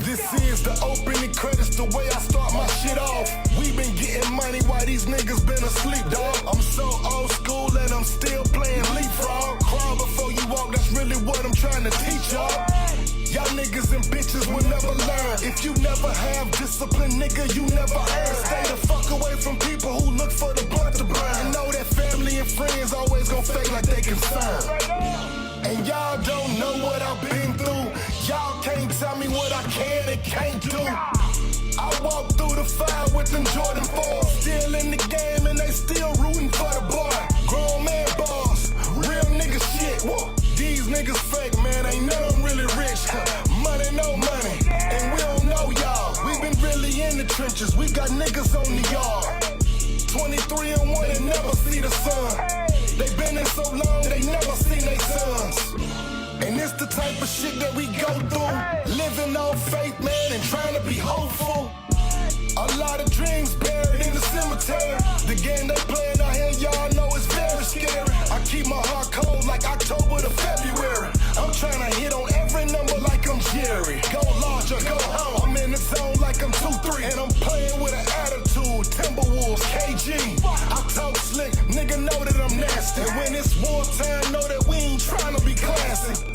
This is the opening credits, the way I start my shit off. We been getting money while these niggas been asleep, dog. I'm so old school and I'm still playing leapfrog. Crawl before you walk, that's really what I'm trying to teach y'all. Y'all niggas and bitches will never learn. If you never have discipline, nigga, you never earn. Stay the fuck away from people who look for the blunt to burn. And know that family and friends always gon' fake like they concerned. And y'all don't know what I've been through. Y'all can't tell me what I can and can't do. I walk through the fire with them Jordan 4s. Still in the game and they still rooting for the boy. Grown man boss, real nigga shit. Whoa. These niggas fake, man, ain't none of them really rich. Money, no money, and we don't know y'all. We been really in the trenches, we got niggas on the yard. 23 and 1 and never see the sun. They been in so long, they never seen their sons. And it's the type of shit that we go through. Living on faith, man, and trying to be hopeful. A lot of dreams buried in the cemetery. The game they playing out here, y'all know it's very scary. I keep my heart cold like October to February. I'm trying to hit on every number like I'm Jerry. Go large or go home. I'm in the zone like I'm 2-3. And I'm playing with an attitude. Timberwolves, KG. I talk slick, nigga know that I'm nasty. And when it's wartime, know that we ain't trying to be classy.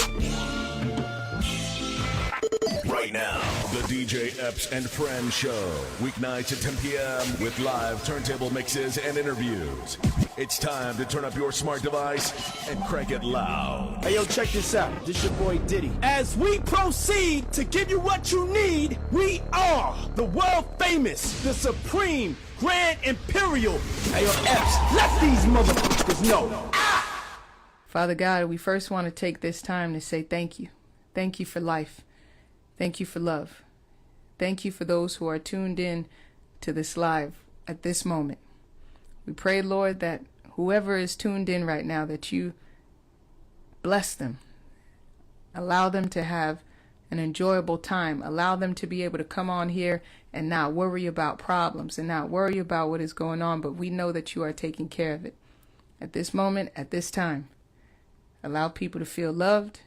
Right now, the DJ Epps and Friends Show. Weeknights at 10 p.m. with live turntable mixes and interviews. It's time to turn up your smart device and crank it loud. Hey, yo, check this out. This your boy Diddy. As we proceed to give you what you need, we are the world famous, the supreme, grand imperial. Hey, yo, Epps, let these motherfuckers know. Father God, we first want to take this time to say thank you. Thank you for life. Thank you for love. Thank you for those who are tuned in to this live at this moment. We pray, Lord, that whoever is tuned in right now, that you bless them. Allow them to have an enjoyable time. Allow them to be able to come on here and not worry about problems and not worry about what is going on, but we know that you are taking care of it. At this moment, at this time, allow people to feel loved,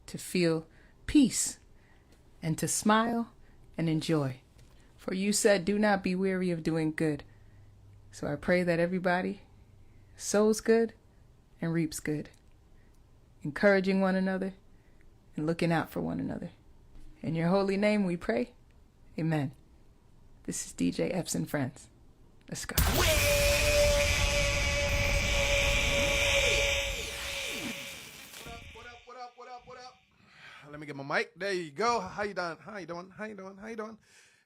to feel peace, and to smile and enjoy. For you said, do not be weary of doing good. So I pray that everybody sows good and reaps good, encouraging one another and looking out for one another. In your holy name we pray. Amen. This is DJ Epps and Friends. Let's go. Let me get my mic. There you go. How you doing?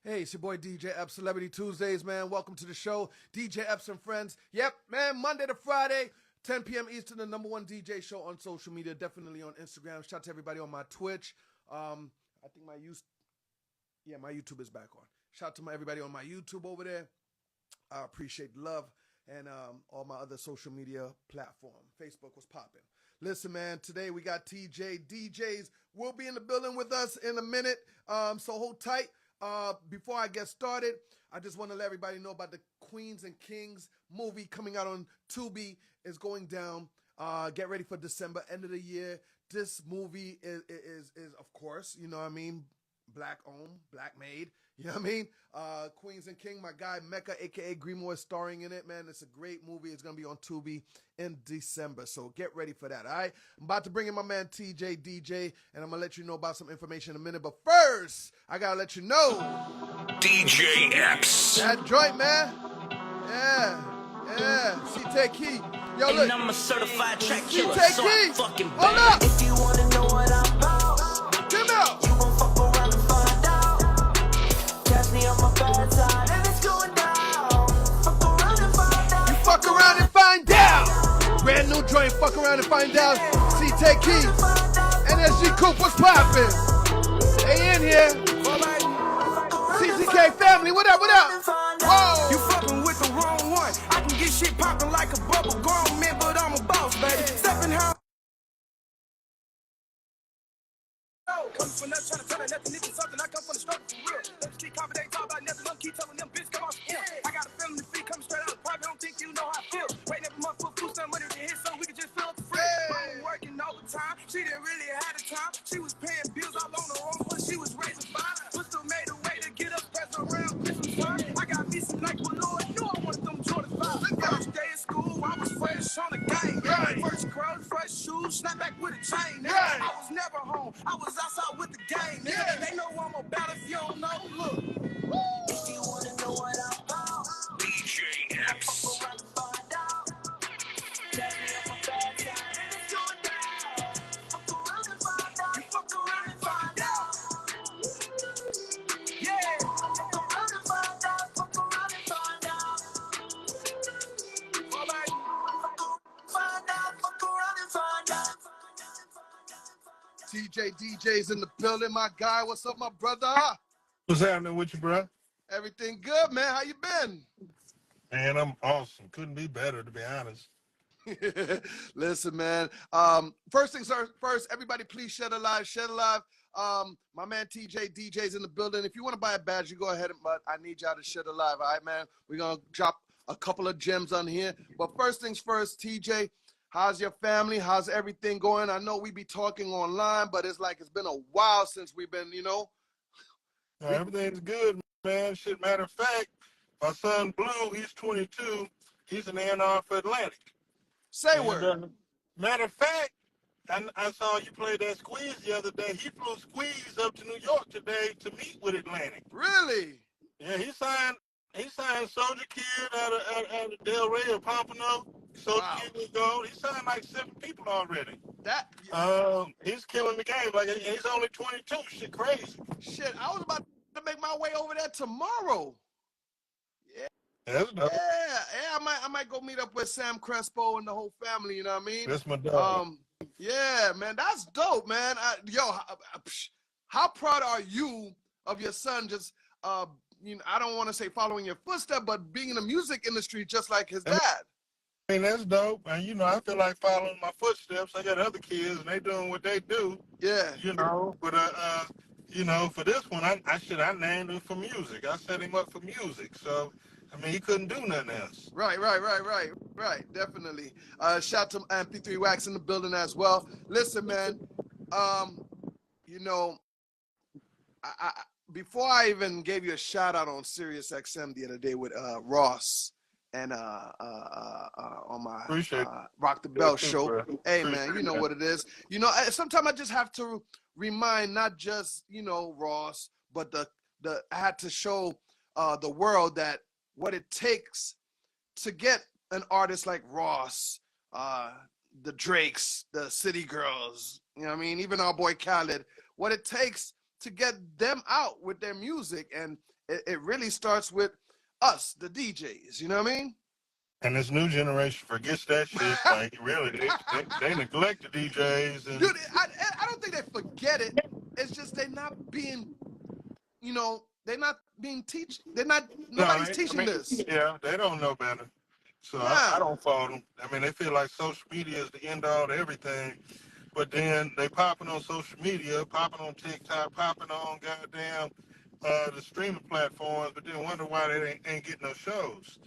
Hey, it's your boy DJ Epps, Celebrity Tuesdays, man. Welcome to the show. DJ Epps and Friends. Yep, man, Monday to Friday, 10 p.m. Eastern, the #1 DJ show on social media, definitely on Instagram. Shout out to everybody on my Twitch. I think my YouTube is back on. Shout out to everybody on my YouTube over there. I appreciate the love. And all my other social media platform. Facebook was popping. Listen, man, today we got TJ. DJs will be in the building with us in a minute, so hold tight. Before I get started, I just want to let everybody know about the Queens and Kings movie coming out on Tubi. Is going down. Get ready for December, end of the year. This movie is of course, you know what I mean, black owned, black made. You know what I mean? Queens and King, my guy Mecca, a.k.a. Greenmore, is starring in it, man. It's a great movie. It's going to be on Tubi in December, so get ready for that, all right? I'm about to bring in my man TJ, DJ, and I'm going to let you know about some information in a minute. But first, I got to let you know. DJ Epps. That joint, man. Yeah. C-Take Key. Yo, look. And I'm a certified track killer, C-Take so Key. I'm fucking Hold bad. up. If you want to know what I'm about, Come out. you gon' fuck around and find out. Catch me on my bad side, and it's going down. Fuck around and find out. You fuck around and find out. Brand new joint, fuck around and find out. C-Take Key. NSG Coop, what's poppin'? They in here. CCK family, what up, what up? Whoa. You fucking with the wrong one. I can get shit poppin' like a bubble grown man, but I'm a boss, baby. Steppin' how. Come from nothing, tryna tell her nothing, if it's something, I come from the struggle for real. Let me keep confident, talk about nothing, don't keep telling them, bitch, come on, yeah. I got a feeling the feet coming straight out of the pipe, don't think you know how I feel. Waiting every month for food, some money to hit, so we can just fill up the fridge. I'm working overtime, she didn't really have the time. She was paying bills all on her own, but she was raising fine. white shoes, snap back with a chain. Nigga. Right. I was never home. I was outside with the gang. Nigga. Yeah. They know I'm about if you don't know. Look. If you wanna know what I'm about, DJ Epps. find out. Tell me I'm a bad guy. And it's going down. Fuck around and find out. You fuck around and find out. Yeah. Fuck around and find out. Fuck around and find out. All right. Find out. Fuck around and find out. TJ DJ's in the building, my guy. What's up, my brother? What's happening with you, bro? Everything good, man. How you been? Man, I'm awesome. Couldn't be better, to be honest. Listen, man. First things first, everybody please share the live. Share the live. My man TJ DJ's in the building. If you want to buy a badge, you go ahead, but I need y'all to share the live. All right, man. We're gonna drop a couple of gems on here. But first things first, TJ, how's your family? How's everything going? I know we be talking online, but it's been a while since we've been, Everything's good, man. Shit, matter of fact, my son Blue, he's 22. He's an A&R for Atlantic. Say And, word. matter of fact, I saw you play that Squeeze the other day. He flew Squeeze up to New York today to meet with Atlantic. Really? Yeah, he signed Soldier Kid out of Del Rey or Pompano. Soldier Wow. Kid was gone. He signed like 7 people already. That He's killing the game. Like, he's only 22. Shit crazy. shit. I was about to make my way over there tomorrow. That's dope. Yeah. I might go meet up with Sam Crespo and the whole family. You know what I mean? That's my dog. Yeah, man, that's dope, man. How proud are you of your son? Just I don't want to say following your footsteps, but being in the music industry just like his dad. I mean, that's dope. And, I feel like following my footsteps. I got other kids, and they doing what they do, Yeah. But, for this one, I named him for music. I set him up for music. So, I mean, he couldn't do nothing else. Right. Definitely. Shout to MP3 Wax in the building as well. Listen, man. I before I even gave you a shout out on Sirius XM the other day with Ross and on my Appreciate Rock the Bell too, show. bro. Hey, Appreciate man, you know that. what it is. Sometimes I just have to remind not just Ross, but I had to show the world that what it takes to get an artist like Ross, the Drakes, the City Girls, you know what I mean, even our boy Khaled, what it takes to get them out with their music. And it really starts with us, the DJs, you know what I mean? And this new generation forgets that shit. Like, really, they neglect the DJs. And Dude, I don't think they forget it. It's just they're not being, they're not being nobody's teaching this. Yeah, they don't know better. So Yeah. I don't fault them. I mean, they feel like social media is the end all to everything. But then they popping on social media, popping on TikTok, popping on goddamn the streaming platforms, but then wonder why they ain't getting no shows.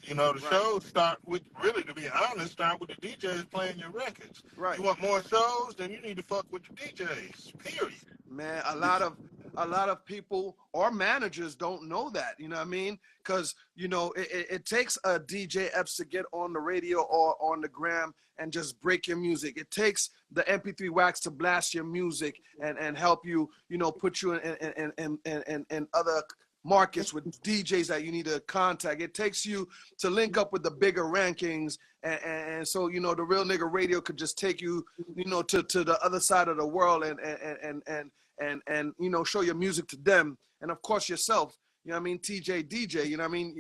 The shows start with, really, to be honest, start with the DJs playing your records. Right. You want more shows, then you need to fuck with the DJs, period. Man, a lot of people or managers don't know that, you know what I mean? Because, it takes a DJ Epps to get on the radio or on the gram and just break your music. It takes the MP3 Wax to blast your music and help you, put you in other markets with DJs that you need to contact. It takes you to link up with the bigger rankings. And so, the Real Nigga Radio could just take you, to the other side of the world and show your music to them. And of course yourself, you know what I mean? TJ DJ, you know what I mean?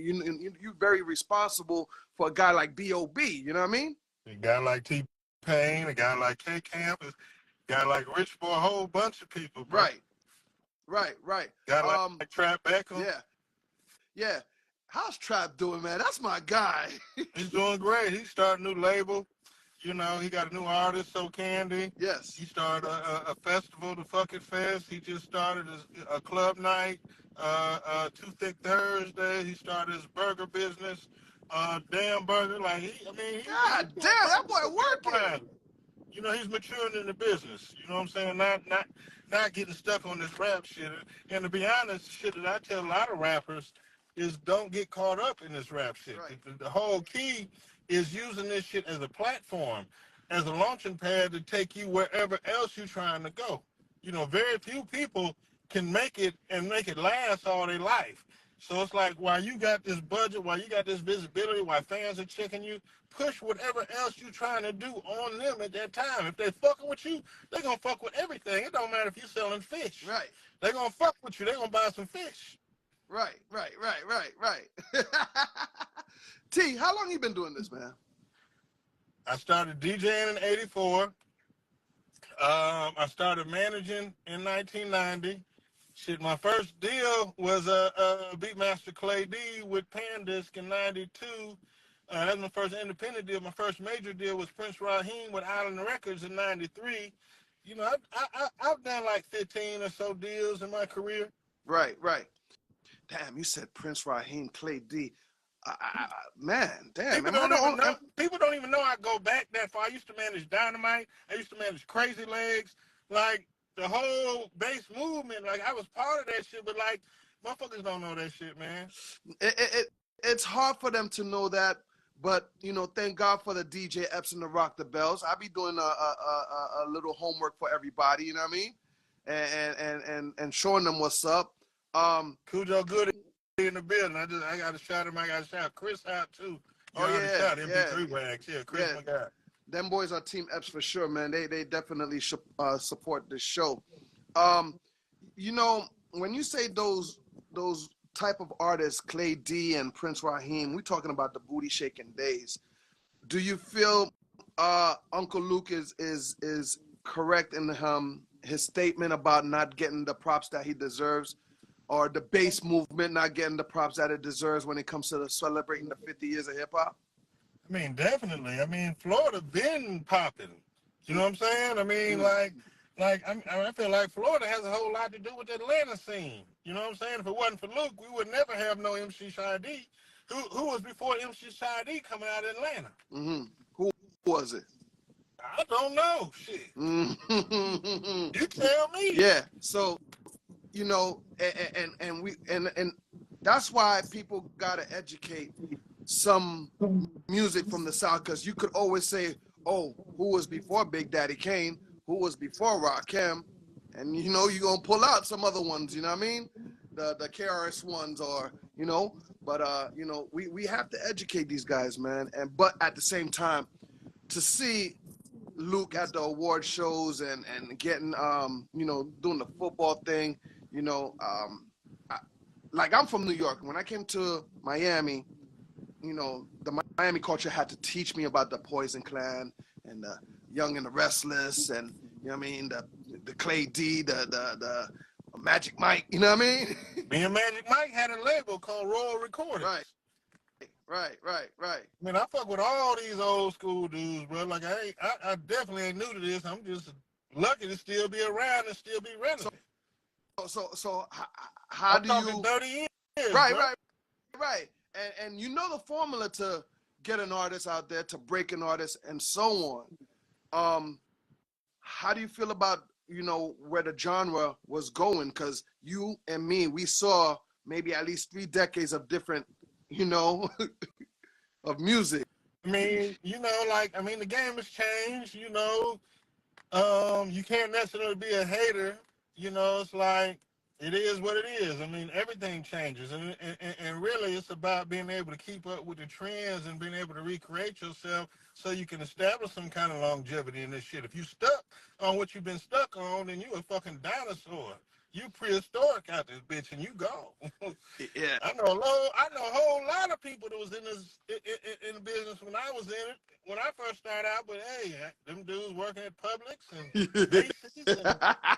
You're very responsible for a guy like B.O.B., you know what I mean? A guy like T-Pain, a guy like K-Camp, a guy like Rich Boy, a whole bunch of people, bro. Right. Guy like Trap Beckham. Yeah. How's Trap doing, man? That's my guy. He's doing great. He started a new label. He got a new artist, So Candy. Yes. He started a festival, the Fuck It Fest. He just started a club night, Too Thick Thursday. He started his burger business, Damn Burger. God damn, that boy working. He's maturing in the business. You know what I'm saying? Not getting stuck on this rap shit. And to be honest, shit that I tell a lot of rappers is don't get caught up in this rap shit. Right. The whole key is using this shit as a platform. as a launching pad to take you wherever else you're trying to go. You know, very few people can make it and make it last all their life. So it's like while you got this budget, while you got this visibility, while fans are checking you, push whatever else you're trying to do on them at that time. If they fucking with you, they gonna fuck with everything. It don't matter if you're selling fish. Right. They gonna fuck with you. They gonna buy some fish. Right. T, how long you been doing this, man? I started DJing in '84. I started managing in 1990. Shit, my first deal was Beatmaster Clay D with Pandisc in '92. That was my first independent deal. My first major deal was Prince Raheem with Island Records in '93. You know, I've done like 15 or so deals in my career. Right. Damn, you said Prince Raheem, Clay D. Man, damn. People don't even know I go back that far. I used to manage Dynamite. I used to manage Crazy Legs. Like, the whole bass movement, like, I was part of that shit, but, like, motherfuckers don't know that shit, man. It's hard for them to know that, but, you know, thank God for the DJ Epps and the Rock the Bells. I be doing a little homework for everybody, you know what I mean? And showing them what's up. Cujo Goody in the building. I got to shout him. I got to shout Chris out, too. Shout MP3 Wags. Yeah, Chris, my guy. Them boys are Team Epps for sure, man. They definitely should support this show. You know, when you say those type of artists, Clay D and Prince Raheem, we're talking about the booty shaking days. Do you feel Uncle Luke is correct in his statement about not getting the props that he deserves, or the bass movement not getting the props that it deserves when it comes to celebrating the 50 years of hip hop? I mean, definitely. I mean, Florida been popping. You know what I'm saying? I mean, I feel like Florida has a whole lot to do with the Atlanta scene. You know what I'm saying? If it wasn't for Luke, we would never have no MC Shy D. Who was before MC Shy D coming out of Atlanta? Mm-hmm. Who was it? I don't know. Shit. You tell me. Yeah. So, you know, and that's why people gotta educate some music from the South, because you could always say, oh, who was before Big Daddy Kane? Who was before Rakim? And, you know, you're going to pull out some other ones, you know what I mean? The KRS ones, or, you know, but, you know, we have to educate these guys, man. But at the same time, to see Luke at the award shows and getting, you know, doing the football thing, you know, like, I'm from New York. When I came to Miami, you know, the Miami culture had to teach me about the Poison Clan and the Young and the Restless, and, you know what I mean, the Clay D, the Magic Mike, you know what I mean? Me and Magic Mike had a label called Royal Recordings. Right. I mean, I fuck with all these old school dudes, bro. Like, I definitely ain't new to this. I'm just lucky to still be around and still be relevant. So how do you? 30 years. Right. And you know the formula to get an artist out there, to break an artist, and so on. How do you feel about, you know, where the genre was going? Because you and me, we saw maybe at least 3 decades of different, you know, of music. I mean, you know, like, I mean, the game has changed, you know. You can't necessarily be a hater, you know. It's like, it is what it is. I mean, everything changes, and really it's about being able to keep up with the trends and being able to recreate yourself so you can establish some kind of longevity in this shit. If you stuck on what you've been stuck on, then you a fucking dinosaur. You prehistoric out this bitch, and you gone. Yeah. I know a whole lot of people that was in this in the business when I was in it. When I first started out, but hey, them dudes working at Publix and Macy's, and,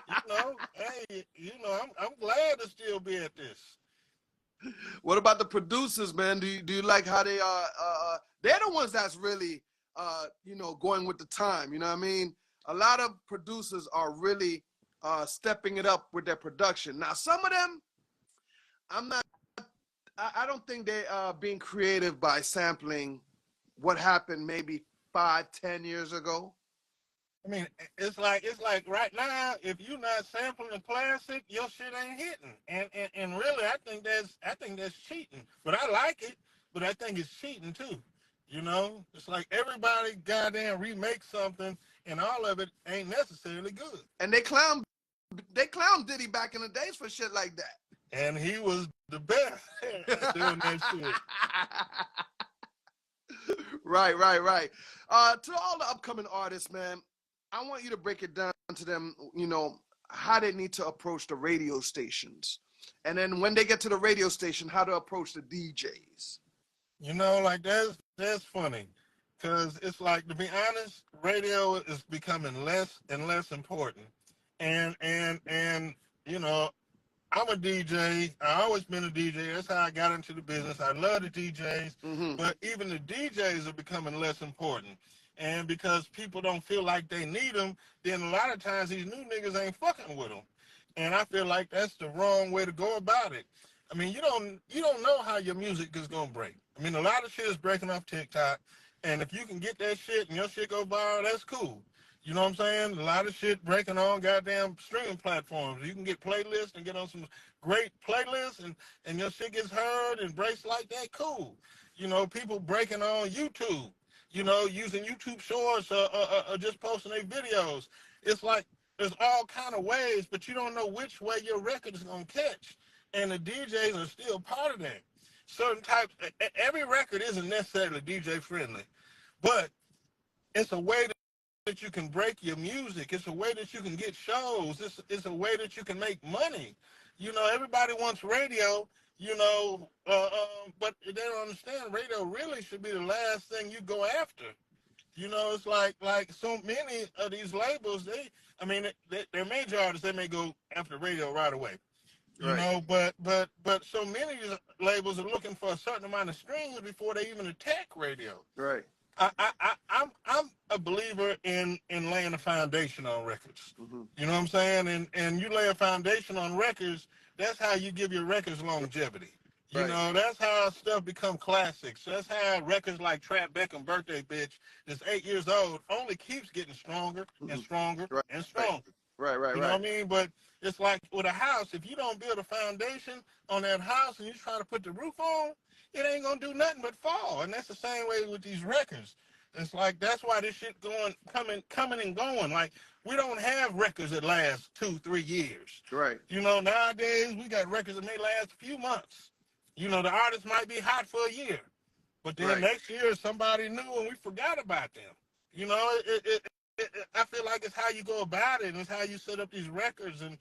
you know, hey, you know, I'm glad to still be at this. What about the producers, man? Do you like how they are? They're the ones that's really, you know, going with the time. You know what I mean? A lot of producers are really stepping it up with their production. Now, some of them, I don't think they are being creative by sampling what happened maybe 5-10 years ago. I mean, it's like right now, if you're not sampling a classic, your shit ain't hitting. And really, I think that's cheating. But I like it, but I think it's cheating too. You know, it's like everybody goddamn remakes something, and all of it ain't necessarily good. And they clown Diddy back in the days for shit like that. And he was the best at doing that shit. Right. To all the upcoming artists, man, I want you to break it down to them, how they need to approach the radio stations. And then when they get to the radio station, how to approach the DJs. You know, like that's funny. Cause it's like, to be honest, radio is becoming less and less important. And you know, I'm a DJ. I always been a DJ. That's how I got into the business. I love the DJs, but even the DJs are becoming less important. And because people don't feel like they need them, then a lot of times these new niggas ain't fucking with them. And I feel like that's the wrong way to go about it. I mean, you don't know how your music is gonna break. I mean, a lot of shit is breaking off TikTok, and if you can get that shit and your shit go viral, that's cool. You know what I'm saying? A lot of shit breaking on goddamn streaming platforms. You can get playlists and get on some great playlists, and your shit gets heard and breaks like that, cool. You know, people breaking on YouTube, you know, using YouTube Shorts or just posting their videos. It's like there's all kind of ways, but you don't know which way your record is going to catch. And the DJs are still part of that. Certain types, every record isn't necessarily DJ friendly, but it's a way that you can break your music. It's a way that you can get shows. It's a way that you can make money. You know, everybody wants radio, you know, but they don't understand radio really should be the last thing you go after. You know, it's like so many of these labels, they're major artists, they may go after radio right away. You know, but so many of these labels are looking for a certain amount of streams before they even attack radio. Right. I'm a believer in laying a foundation on records. You know what I'm saying? And you lay a foundation on records, that's how you give your records longevity. You know, that's how stuff become classics. That's how records like Trap Beckham Birthday Bitch, that's 8 years old, only keeps getting stronger and stronger and stronger. Right. You know what I mean? But it's like with a house, if you don't build a foundation on that house and you try to put the roof on, it ain't gonna do nothing but fall. And that's the same way with these records. It's like, that's why this shit coming and going. Like, we don't have records that last 2-3 years. Right. You know, nowadays we got records that may last a few months. You know, the artist might be hot for a year, but then next year somebody new and we forgot about them. You know, I feel like it's how you go about it, and it's how you set up these records and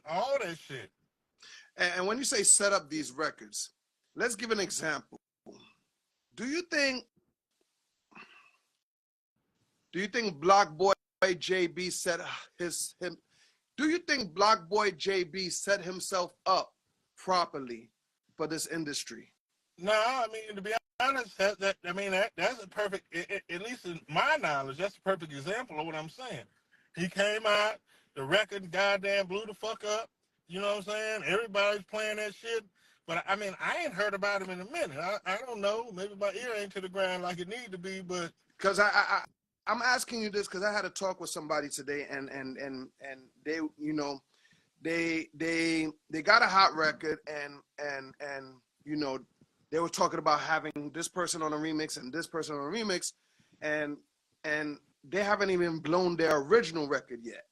all that shit. And when you say set up these records, let's give an example. Do you think Block Boy JB do you think Block Boy JB set himself up properly for this industry? No, I mean, to be honest, that's a perfect, at least in my knowledge, that's a perfect example of what I'm saying. He came out, the record goddamn blew the fuck up. You know what I'm saying? Everybody's playing that shit. But I mean, I ain't heard about him in a minute. I don't know. Maybe my ear ain't to the ground like it need to be, but. Because I'm asking you this because I had a talk with somebody today, and they, you know, they got a hot record, and you know, they were talking about having this person on a remix and this person on a remix, and they haven't even blown their original record yet.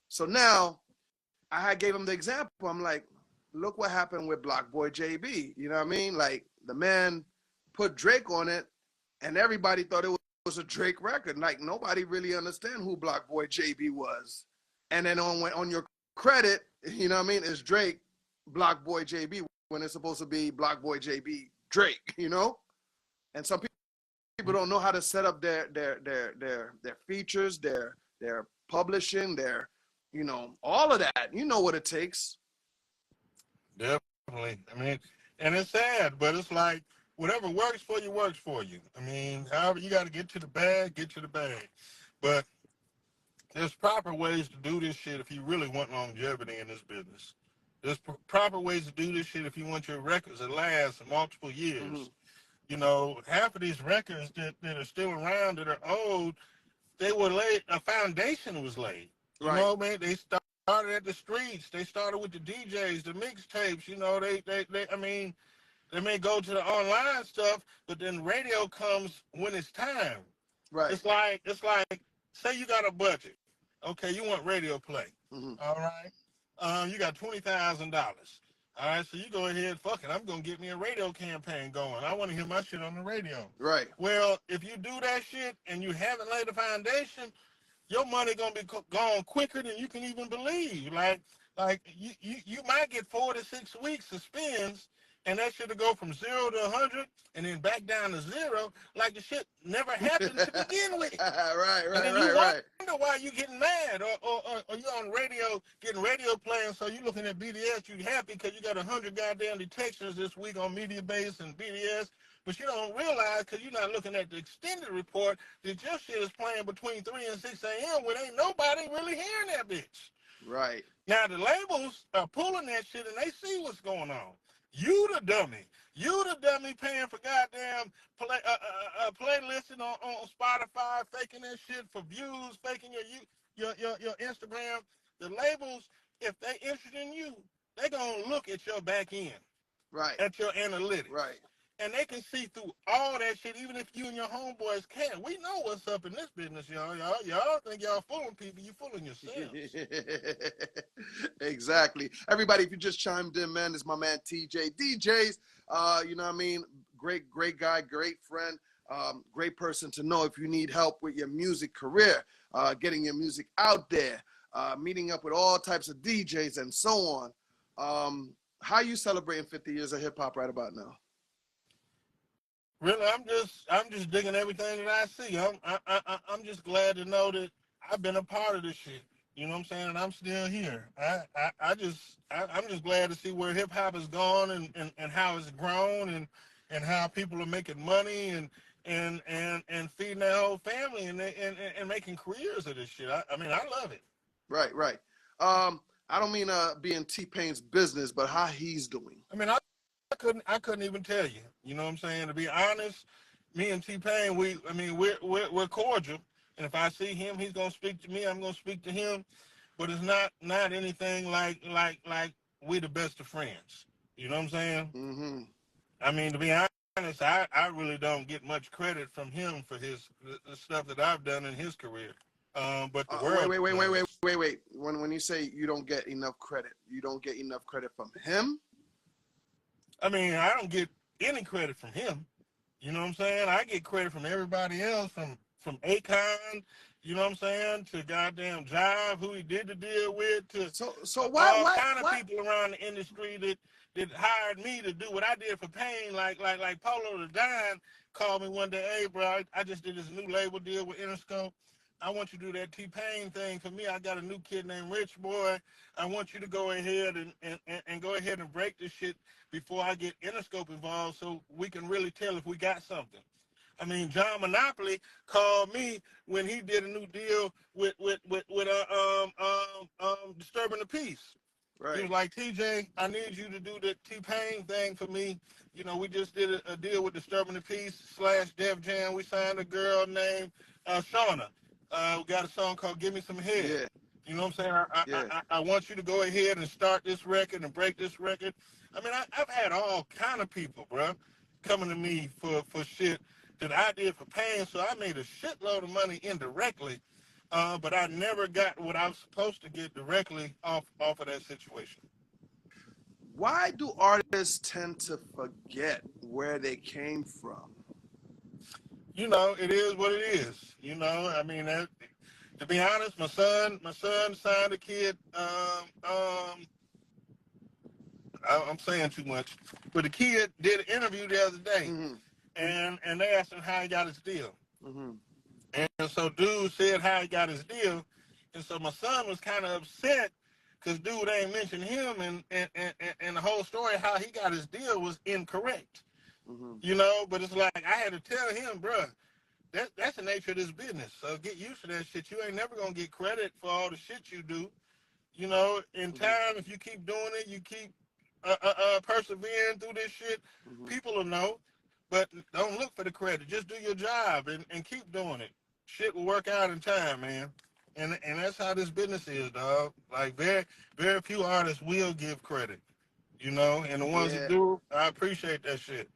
So now I gave them the example. I'm like, look what happened with Block Boy JB. You know what I mean? Like, the man put Drake on it, and everybody thought it was a Drake record. Like, nobody really understand who Block Boy JB was. And then on your credit, you know what I mean, it's Drake, Block Boy JB, when it's supposed to be Block Boy JB, Drake, you know? And some people don't know how to set up their features, their publishing, their, you know, all of that. You know what it takes. Definitely. I mean, and it's sad, but it's like, whatever works for you, works for you. I mean, however you got to get to the bag, get to the bag. But there's proper ways to do this shit if you really want longevity in this business. There's proper ways to do this shit if you want your records to last multiple years. You know, half of these records that are still around that are old, they were laid, a foundation was laid. You know, man, they started at the streets. They started with the DJs, the mixtapes, you know, I mean, They may go to the online stuff, but then radio comes when it's time. Right. It's like say you got a budget. Okay, you want radio play. Mm-hmm. All right. You got $20,000. All right, so you go ahead, fuck it. I'm gonna get me a radio campaign going. I want to hear my shit on the radio. Right. Well, if you do that shit and you haven't laid the foundation, your money gonna be gone quicker than you can even believe. Like you might get 4 to 6 weeks of spins, and that shit'll go from 0 to 100, and then back down to 0, like the shit never happened to begin with. Right. And then you wonder why you getting mad, or you on radio getting radio playing, so you looking at BDS, you happy because you got 100 goddamn detections this week on Media Base and BDS, but you don't realize because you're not looking at the extended report that your shit is playing between 3 and 6 a.m. when ain't nobody really hearing that bitch. Right. Now the labels are pulling that shit and they see what's going on. You the dummy. You the dummy paying for goddamn playlisting on Spotify, faking that shit for views, faking your Instagram. The labels, if they interested in you, they gonna look at your back end, Right. at your analytics. Right. And they can see through all that shit, even if you and your homeboys can't. We know what's up in this business, y'all. Y'all think y'all fooling people, you fooling yourselves. Exactly. Everybody, if you just chimed in, man, this is my man TJ. DJs, you know what I mean? Great guy, great friend, great person to know if you need help with your music career, getting your music out there, meeting up with all types of DJs and so on. How are you celebrating 50 years of hip hop right about now? Really, I'm just digging everything that I see. I'm just glad to know that I've been a part of this shit. You know what I'm saying? And I'm still here. I'm just glad to see where hip hop has gone and how it's grown and how people are making money and feeding their whole family and making careers of this shit. I mean, I love it. Right. I don't mean being T-Pain's business, but how he's doing. I mean, I couldn't even tell you. You know what I'm saying? To be honest, me and T-Pain, we're cordial. And if I see him, he's gonna speak to me. I'm gonna speak to him. But it's not anything like we the best of friends. You know what I'm saying? Mm-hmm. I mean, to be honest, I really don't get much credit from him for the stuff that I've done in his career. But the world. Wait. When you say you don't get enough credit, you don't get enough credit from him? I mean, I don't get any credit from him. You know what I'm saying? I get credit from everybody else, from Akon, you know what I'm saying, to goddamn Jive, who he did the deal with, to all kind of people around the industry that hired me to do what I did for Pain, like Polo the Don called me one day, hey, bro, I just did this new label deal with Interscope. I want you to do that T-Pain thing for me. I got a new kid named Rich Boy. I want you to go ahead and go ahead and break this shit before I get Interscope involved so we can really tell if we got something. I mean, John Monopoly called me when he did a new deal with Disturbing the Peace. Right. He was like, TJ, I need you to do the T-Pain thing for me. You know, we just did a deal with Disturbing the Peace / Def Jam. We signed a girl named Shauna. We got a song called Give Me Some Head. Yeah. You know what I'm saying? I want you to go ahead and start this record and break this record. I mean, I've had all kind of people, bro, coming to me for shit that I did for Pain, so I made a shitload of money indirectly, but I never got what I was supposed to get directly off of that situation. Why do artists tend to forget where they came from? You know, it is what it is. You know, I mean, to be honest, my son signed a kid. I'm saying too much, but the kid did an interview the other day, Mm-hmm. and they asked him how he got his deal. Mm-hmm. And so dude said how he got his deal, and so my son was kind of upset because dude ain't mentioned him, and the whole story how he got his deal was incorrect. Mm-hmm. You know, but it's like I had to tell him, bruh, that's the nature of this business. So get used to that shit. You ain't never gonna get credit for all the shit you do. You know, in time, if you keep doing it, you keep persevering through this shit, people will know. But don't look for the credit. Just do your job and keep doing it. Shit will work out in time, man. And that's how this business is, dog. Like very few artists will give credit. you know, and the ones that Yeah, do, I appreciate that shit.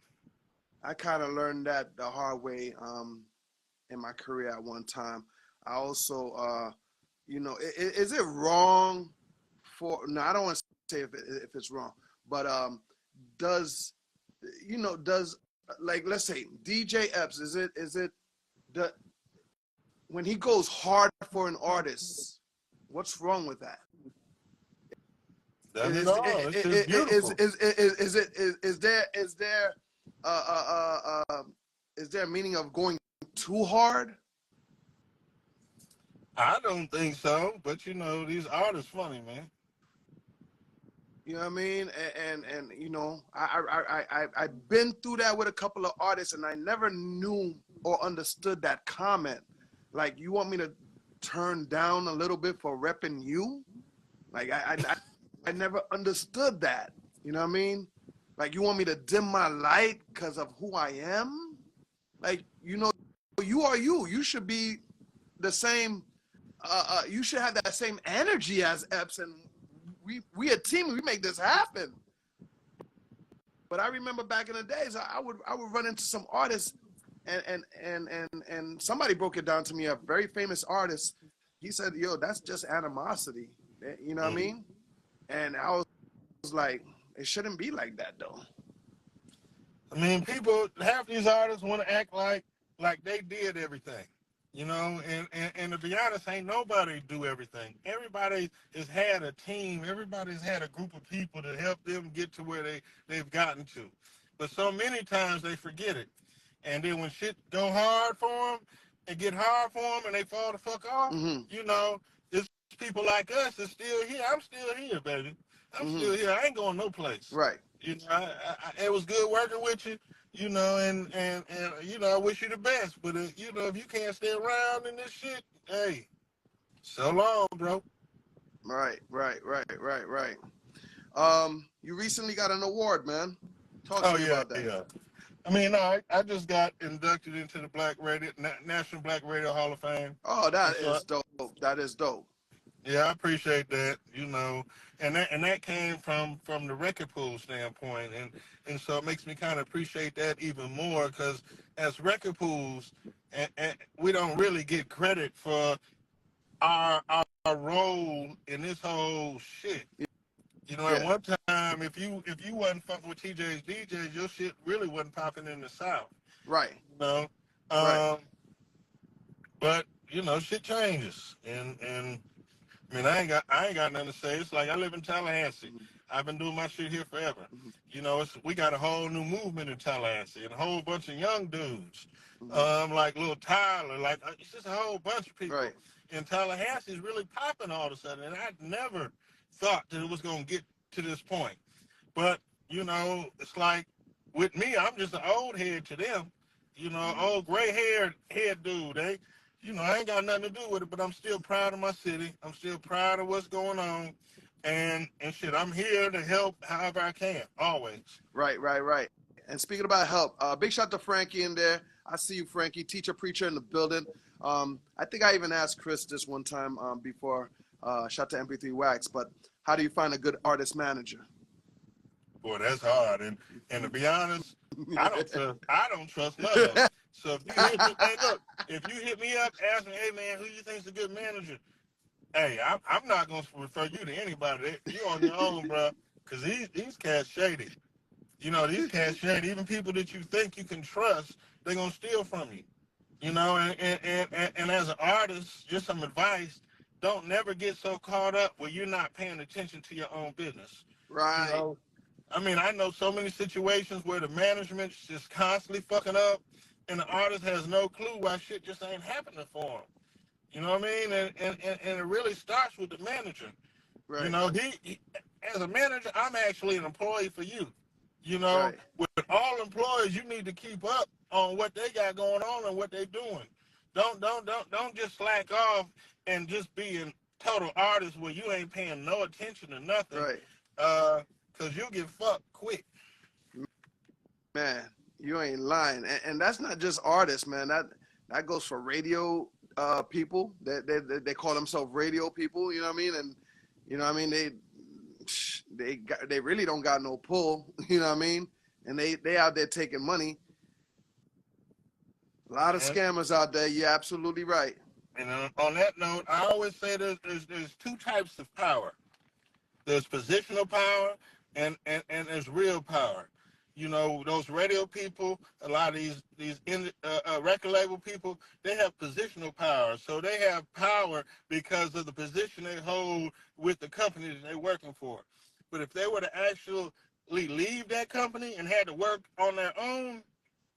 I kind of learned that the hard way in my career at one time. I also, is it wrong for? No, I don't want to say if it's wrong, but does does like let's say DJ Epps is it the when he goes hard for an artist, what's wrong with that? Nothing at all. It's just beautiful. Is there uh, uh, uh, uh, is there a meaning of going too hard? I don't think so, but you know, these artists funny, man. You know what I mean? And I've been through that with a couple of artists, and I never knew or understood that comment. Like, you want me to turn down a little bit for repping you? Like, I never understood that. You know what I mean? Like, you want me to dim my light because of who I am? Like, you are you. You should be the same. You should have that same energy as Epps, and we a team. We make this happen. But I remember back in the days, I would run into some artists, and somebody broke it down to me. A very famous artist. He said, "Yo, that's just animosity." You know what I mean? And I was like, it shouldn't be like that, though. I mean, people, half these artists want to act like they did everything, you know. And to be honest, ain't nobody do everything. Everybody has had a team. Everybody's had a group of people to help them get to where they've gotten to. But so many times they forget it. And then when shit go hard for them, and get hard for them, and they fall the fuck off, Mm-hmm. you know, it's people like us that's still here. I'm still here, baby. I'm Mm-hmm. still here. I ain't going no place. Right. You know, it was good working with you. You know, and you know, I wish you the best. But you know, if you can't stay around in this shit, hey, so long, bro. Right. You recently got an award, man. Talk to Oh me yeah, about that. yeah. I mean, no, I just got inducted into the National Black Radio Hall of Fame. Oh, that So is dope. That is dope. yeah, I appreciate that. You know, and that came from the record pool standpoint, and so it makes me kind of appreciate that even more because as record pools, and we don't really get credit for our role in this whole shit. You know, at Yeah. one time, if you wasn't fucking with TJ's DJs, your shit really wasn't popping in the South. Right. You know, Right. but you know, shit changes, and I mean, I ain't got nothing to say. It's like I live in Tallahassee. Mm-hmm. I've been doing my shit here forever. Mm-hmm. You know, we got a whole new movement in Tallahassee and a whole bunch of young dudes, Mm-hmm. like little Tyler, like it's just a whole bunch of people. Right. And Tallahassee is really popping all of a sudden, and I never thought that it was gonna get to this point. But you know, it's like with me, I'm just an old head to them. You know, Mm-hmm. old gray head dude. You know, I ain't got nothing to do with it, but I'm still proud of my city. I'm still proud of what's going on, and shit. I'm here to help however I can, always. Right. And speaking about help, big shout to Frankie in there. I see you, Frankie, teacher, preacher in the building. I think I even asked Chris this one time before. Shout to MP3 Wax. But how do you find a good artist manager? Boy, that's hard. And to be honest, I don't trust none of them. So if you hit me, hey, look, if you hit me up asking, hey man, who you think's a good manager? Hey, I'm not gonna refer you to anybody. You on your own, bro. Cause these cats shady. You know, these cats shady. Even people that you think you can trust, they're gonna steal from you. You know, and as an artist, just some advice: don't never get so caught up where you're not paying attention to your own business. Right. You know, I mean, I know so many situations where the management's just constantly fucking up, and the artist has no clue why shit just ain't happening for him. You know what I mean? And it really starts with the manager. Right. You know, he as a manager, I'm actually an employee for you. You know, Right. with all employees, you need to keep up on what they got going on and what they're doing. Don't just slack off and just be a total artist where you ain't paying no attention to nothing. Right. Cause you'll get fucked quick. Man, you ain't lying. And that's not just artists, man. That goes for radio people. They call themselves radio people. You know what I mean? And you know what I mean? they really don't got no pull. You know what I mean? And they out there taking money. A lot of scammers out there. You're absolutely right. And on that note, I always say there's two types of power. There's positional power and there's real power. You know, those radio people, a lot of these record label people, they have positional power. So they have power because of the position they hold with the company that they're working for. But if they were to actually leave that company and had to work on their own,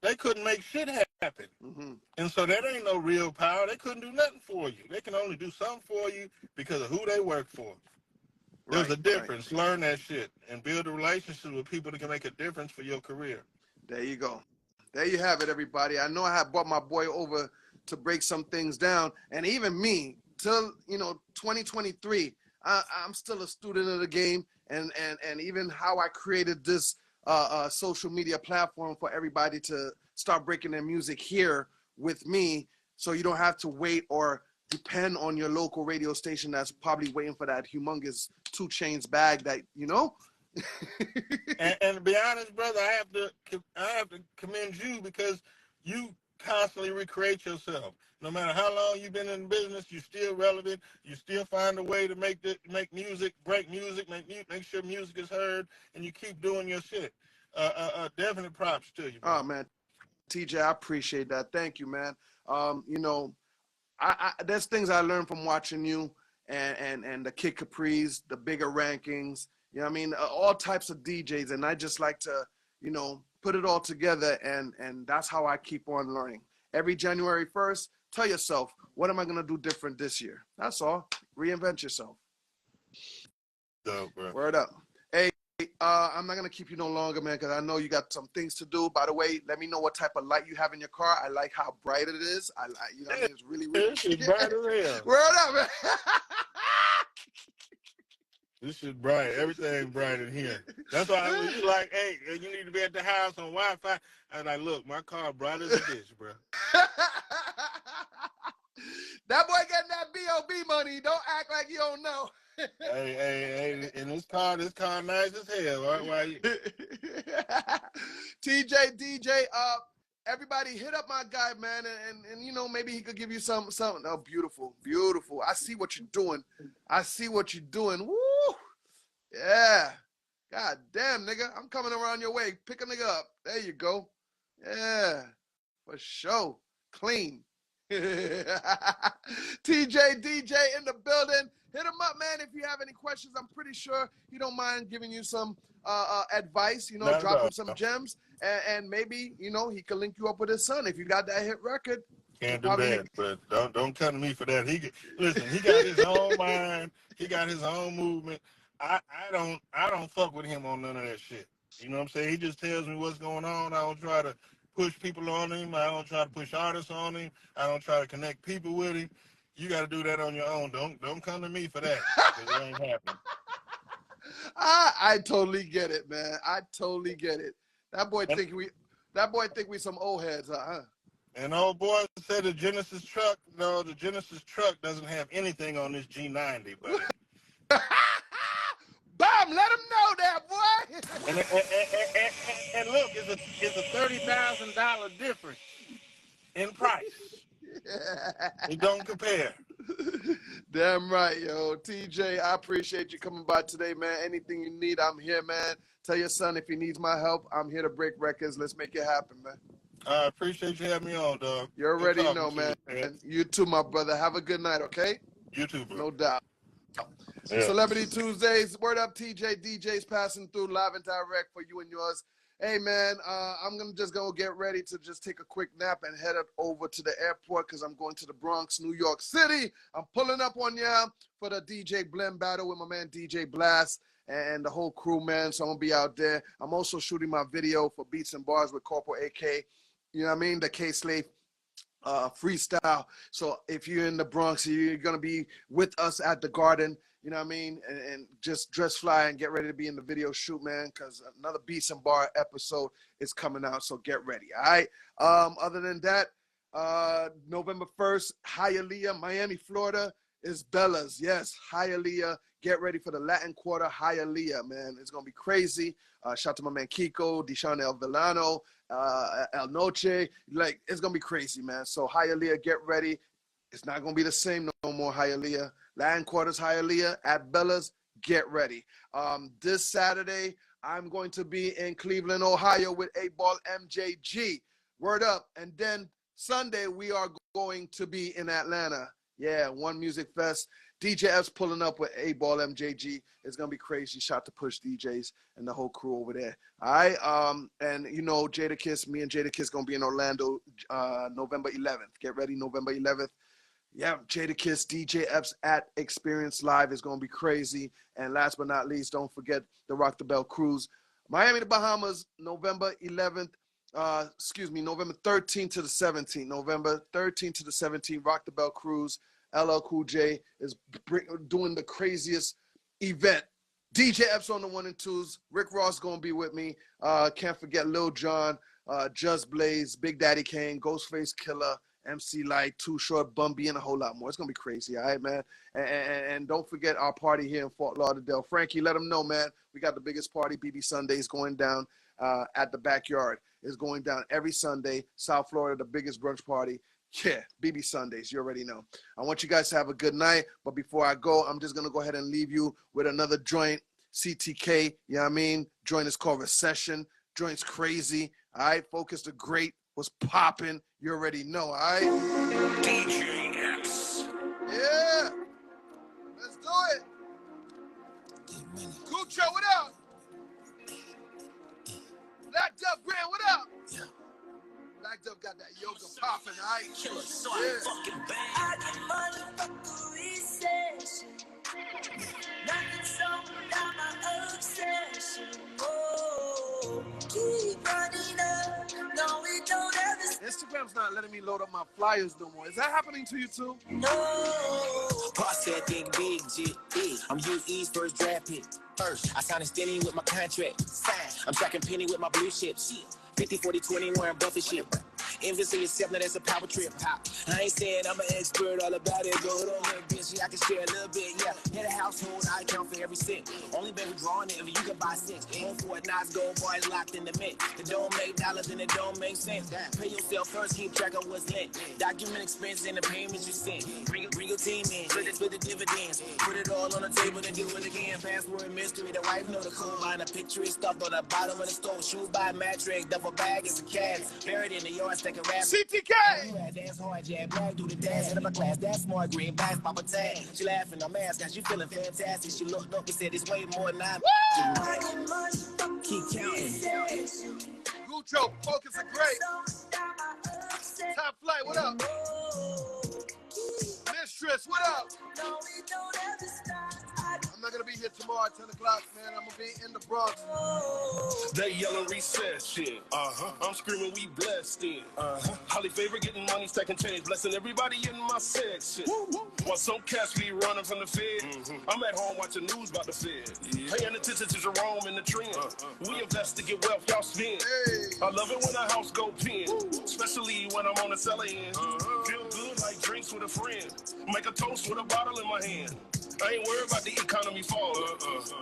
they couldn't make shit happen. Mm-hmm. And so that ain't no real power. They couldn't do nothing for you. They can only do something for you because of who they work for. There's a difference. Right. Learn that shit and build a relationship with people that can make a difference for your career. There you go. There you have it, everybody. I know I had brought my boy over to break some things down. And even me, till, 2023, I'm still a student of the game. And even how I created this social media platform for everybody to start breaking their music here with me, so you don't have to wait or depend on your local radio station that's probably waiting for that humongous 2 Chainz bag that and to be honest, brother, I have to commend you because you constantly recreate yourself. No matter how long you've been in business, you're still relevant. You still find a way to make music, break music, make sure music is heard, and you keep doing your shit. Definite props to you, bro. Oh man, TJ, I appreciate that. Thank you, man. There's things I learned from watching you and the Kid Capris, the bigger rankings. You know what I mean? All types of DJs, and I just like to, put it all together, and that's how I keep on learning. Every January 1st, tell yourself, what am I gonna do different this year? That's all. Reinvent yourself. Dope, bro. Word up. Hey, I'm not gonna keep you no longer, man, because I know you got some things to do. By the way, let me know what type of light you have in your car. I like how bright it is. It's really, really it's bright as hell. Word up, man. This shit bright. Everything bright in here. That's why when you like, hey, you need to be at the house on Wi-Fi. I'm like, look, my car bright as a bitch, bro. That boy getting that B.O.B. money. Don't act like you don't know. hey, and this car nice as hell. Why you? TJ, DJ, everybody hit up my guy, man, and maybe he could give you something. Oh, beautiful. I see what you're doing. Woo! Yeah. God damn, nigga. I'm coming around your way. Pick a nigga up. There you go. Yeah. For sure. Clean. TJ, DJ in the building. Hit him up, man, if you have any questions. I'm pretty sure he don't mind giving you some advice, drop him some gems. And maybe, he can link you up with his son if you got that hit record. Can't do that, but don't come to me for that. He got his own mind. He got his own movement. I don't fuck with him on none of that shit. You know what I'm saying? He just tells me what's going on. I don't try to push people on him. I don't try to push artists on him. I don't try to connect people with him. You got to do that on your own. Don't come to me for that. It ain't happening. I totally get it, man. I totally get it. That boy think we some old heads, huh? And old boy said the Genesis truck. No, the Genesis truck doesn't have anything on this G90, buddy. Bam! Let him know that, boy. And look, it's a $30,000 difference in price. It don't compare. Damn right, yo. TJ, I appreciate you coming by today, man. Anything you need, I'm here, man. Tell your son if he needs my help, I'm here to break records. Let's make it happen, man. I appreciate you having me on, dog. You already know, man. You too, my brother. Have a good night, okay? You too, bro. No doubt. Yeah. Celebrity Tuesdays. Word up, TJ. DJ's passing through live and direct for you and yours. Hey, man, I'm just going to get ready to just take a quick nap and head over to the airport because I'm going to the Bronx, New York City. I'm pulling up on y'all for the DJ Blend battle with my man DJ Blast and the whole crew, man. So I'm going to be out there. I'm also shooting my video for Beats and Bars with Corporal AK. You know what I mean? The K-Slave freestyle. So if you're in the Bronx, you're going to be with us at the Garden. You know what I mean? And just dress fly and get ready to be in the video shoot, man, because another Beats and Bar episode is coming out, so get ready, all right? Other than that, November 1st, Hialeah, Miami, Florida. is Bella's. Yes, Hialeah. Get ready for the Latin Quarter Hialeah, man. It's going to be crazy. Shout out to my man Kiko, Deshaun El Villano, El Noche. Like, it's going to be crazy, man. So Hialeah, get ready. It's not going to be the same no more, Hialeah. Latin Quarters Hialeah at Bella's. Get ready. This Saturday, I'm going to be in Cleveland, Ohio with 8-Ball MJG. Word up. And then Sunday, we are going to be in Atlanta. Yeah, One Music Fest. DJ Epps pulling up with 8-Ball MJG. It's going to be crazy. Shout to Push DJs and the whole crew over there. All right. And, you know, Jadakiss, me and Jadakiss going to be in Orlando November 11th. Get ready, November 11th. Yeah, Jadakiss, DJ Epps at Experience Live is going to be crazy. And last but not least, don't forget the Rock the Bell Cruise. Miami to Bahamas, November 11th. November 13th to the 17th. November 13th to the 17th, Rock the Bell Cruise. LL Cool J is doing the craziest event. DJ Epps on the 1 and 2s. Rick Ross going to be with me. Can't forget Lil Jon, Just Blaze, Big Daddy Kane, Ghostface Killer, MC Light, Too Short, Bumby, and a whole lot more. It's going to be crazy, all right, man? And don't forget our party here in Fort Lauderdale. Frankie, let them know, man. We got the biggest party, BB Sundays, going down at the backyard. It's going down every Sunday. South Florida, the biggest brunch party. Yeah, BB Sundays, you already know. I want you guys to have a good night, but before I go, I'm just going to go ahead and leave you with another joint, CTK, you know what I mean? Joint is called Recession. Joint's crazy, all right? Focus the Great was popping. You already know, all right? DJ Epps. Yeah. Let's do it. Guccio, what up? Black Dove Grand, what up? Yeah. Black Dove got that yoga popping, all right? Yeah. I get money, fuck the recession. Nothing so without my obsession. Oh, keep running up. No, we don't ever Instagram's not letting me load up my flyers no more. Is that happening to you too? know. Boss said think big, G. I'm UE's first draft pick. First, I signed a Stenny with my contract. I'm tracking Penny with my blue chips. 50, 40, 20, wearing Buffett shit. Invest in yourself, now that's a power trip. I ain't saying I'm an expert all about it, but hold on, little bitch, yeah, I can share a little bit, yeah. Head a household, I count for every cent. Only baby drawing it, if you can buy 6. Home for it, nice gold boys locked in the mint. It don't make dollars and it don't make sense. Pay yourself first, keep track of what's lent. Document expenses and the payments you sent. Bring your team in, split the dividends. Put it all on the table and do it again. Password mystery, the wife know the code. Buying a picture is stuffed on the bottom of the store. Shoes by mattress, duffel bag is a cat. Buried in the yard, stacking rap. CTK! Dance hard, jab, black, do the dance. Head of my class, that's smart, green, back, papa tag. She laughing, I'm ass, got you feeling fantastic. She looked up and said, it's way more than I keep counting. Guccio, Focus are great. Top Flight, what up? Mistress, what up? I'm not going to be here tomorrow at 10 o'clock, man. I'm going to be in the Bronx. They yelling recession. I'm screaming we blessed in. Holly favor getting money, stacking change, blessing everybody in my section. While some cats be running from the Fed, I'm at home watching news about the Fed. Paying attention to Jerome and the trend. We invest to get wealth, y'all spend. I love it when a house go pin, especially when I'm on the seller end. Feel good like drinks with a friend. Make a toast with a bottle in my hand. I ain't worried about the economy falling.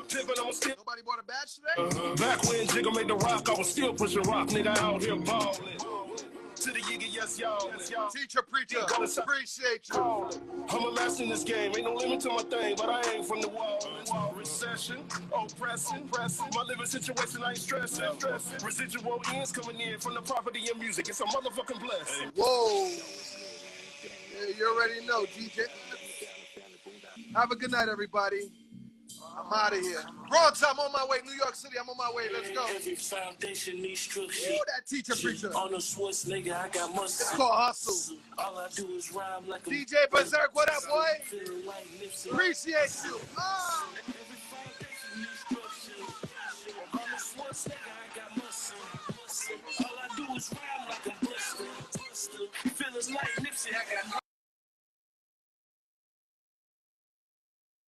Tipping, I'ma still. Nobody bought a badge today? Back when Jigga made the rock, I was still pushing rock. Nigga out here ballin'. To the Yigga, yes, y'all. Teacher, preacher, appreciate you. I'm a master in this game. Ain't no limit to my thing, but I ain't from the wall. Recession, oppression, my living situation, I ain't stressing. Residual ends coming in from the property and music. It's a motherfucking blessing. Whoa. Yeah, you already know, DJ. Have a good night, everybody. I'm out of here. Bronx, I'm on my way. New York City, I'm on my way. Let's go. Every foundation needs structure. Ooh, that teacher preacher. On the Swiss nigga, I got muscle. It's called hustle. All I do is rhyme like a DJ Berserk, what up, boy? Appreciate you.